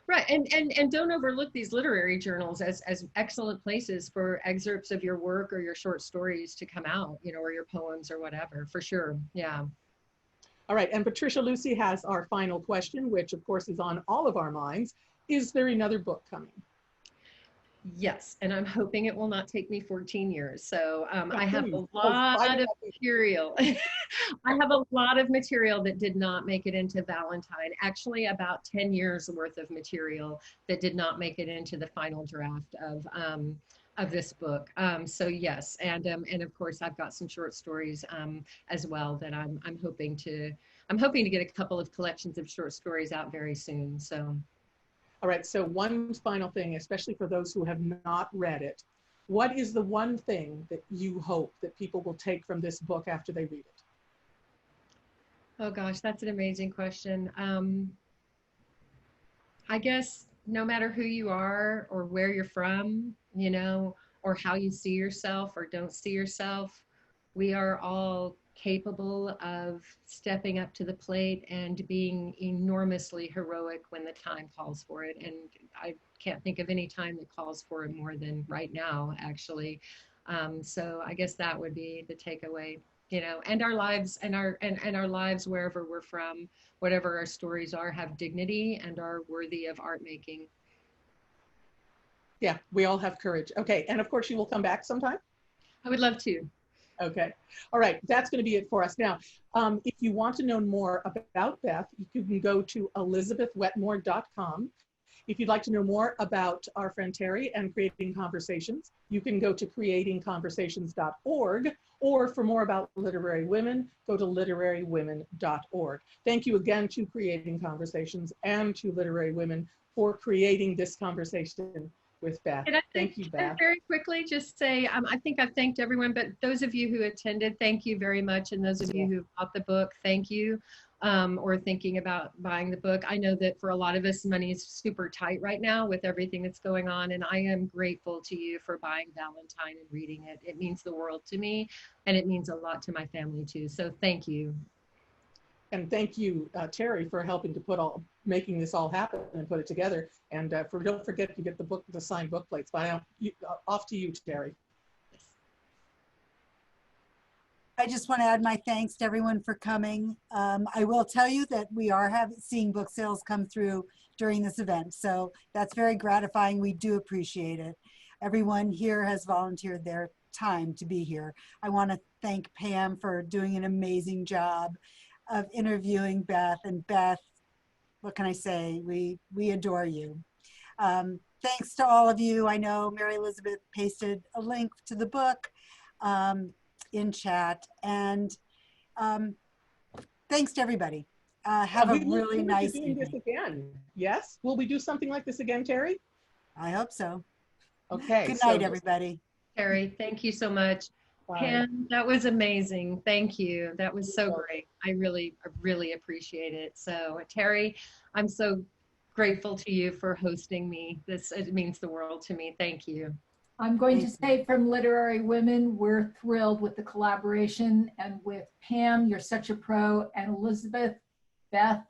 Right. And don't overlook these literary journals as excellent places for excerpts of your work or your short stories to come out, you know, or your poems or whatever, for sure. Yeah. All right, and Patricia Lucy has our final question, which of course is on all of our minds. Is there another book coming? Yes, and I'm hoping it will not take me 14 years. So I have a lot of material. I have a lot of material that did not make it into Valentine. Actually, about 10 years worth of material that did not make it into the final draft of this book. So yes, and of course I've got some short stories as well that I'm hoping to get a couple of collections of short stories out very soon. So. All right, so one final thing, especially for those who have not read it, what is the one thing that you hope that people will take from this book after they read it? Oh gosh, that's an amazing question. I guess no matter who you are or where you're from, you know, or how you see yourself or don't see yourself, we are all capable of stepping up to the plate and being enormously heroic when the time calls for it. And I can't think of any time that calls for it more than right now, actually. So I guess that would be the takeaway, you know, and our lives and our lives wherever we're from, whatever our stories are, have dignity and are worthy of art making. Yeah, we all have courage. Okay, and of course you will come back sometime? I would love to. Okay. All right. That's going to be it for us. Now, if you want to know more about Beth, you can go to elizabethwetmore.com. If you'd like to know more about our friend Terry and Creating Conversations, you can go to creatingconversations.org, or for more about literary women, go to literarywomen.org. Thank you again to Creating Conversations and to Literary Women for creating this conversation with Beth. Thank you, Beth. Very quickly, just say, I think I've thanked everyone, but those of you who attended, thank you very much. And those of you who bought the book, thank you, or thinking about buying the book. I know that for a lot of us, money is super tight right now with everything that's going on. And I am grateful to you for buying Valentine and reading it. It means the world to me, and it means a lot to my family too. So thank you. And thank you, Terry, for helping to making this all happen and put it together. And don't forget to get the signed book plates. But off to you, Terry. I just want to add my thanks to everyone for coming. I will tell you that we are seeing book sales come through during this event. So that's very gratifying. We do appreciate it. Everyone here has volunteered their time to be here. I want to thank Pam for doing an amazing job of interviewing Beth. And Beth, what can I say? We adore you. Thanks to all of you. I know Mary Elizabeth pasted a link to the book in chat. And thanks to everybody. Have a really nice evening. This again. Yes? Will we do something like this again, Terry? I hope so. Okay. Good night, everybody. Terry, thank you so much. Bye. Pam, that was amazing. Thank you. That was so great. I really appreciate it. So Terry, I'm so grateful to you for hosting me. It means the world to me. Thank you. I'm going to say from Literary Women, we're thrilled with the collaboration, and with Pam, you're such a pro, and Elizabeth, Beth,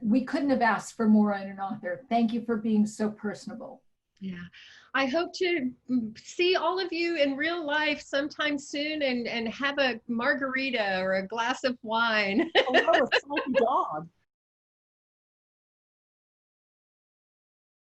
we couldn't have asked for more in an author. Thank you for being so personable. Yeah. I hope to see all of you in real life sometime soon and have a margarita or a glass of wine. Hello, a salty dog.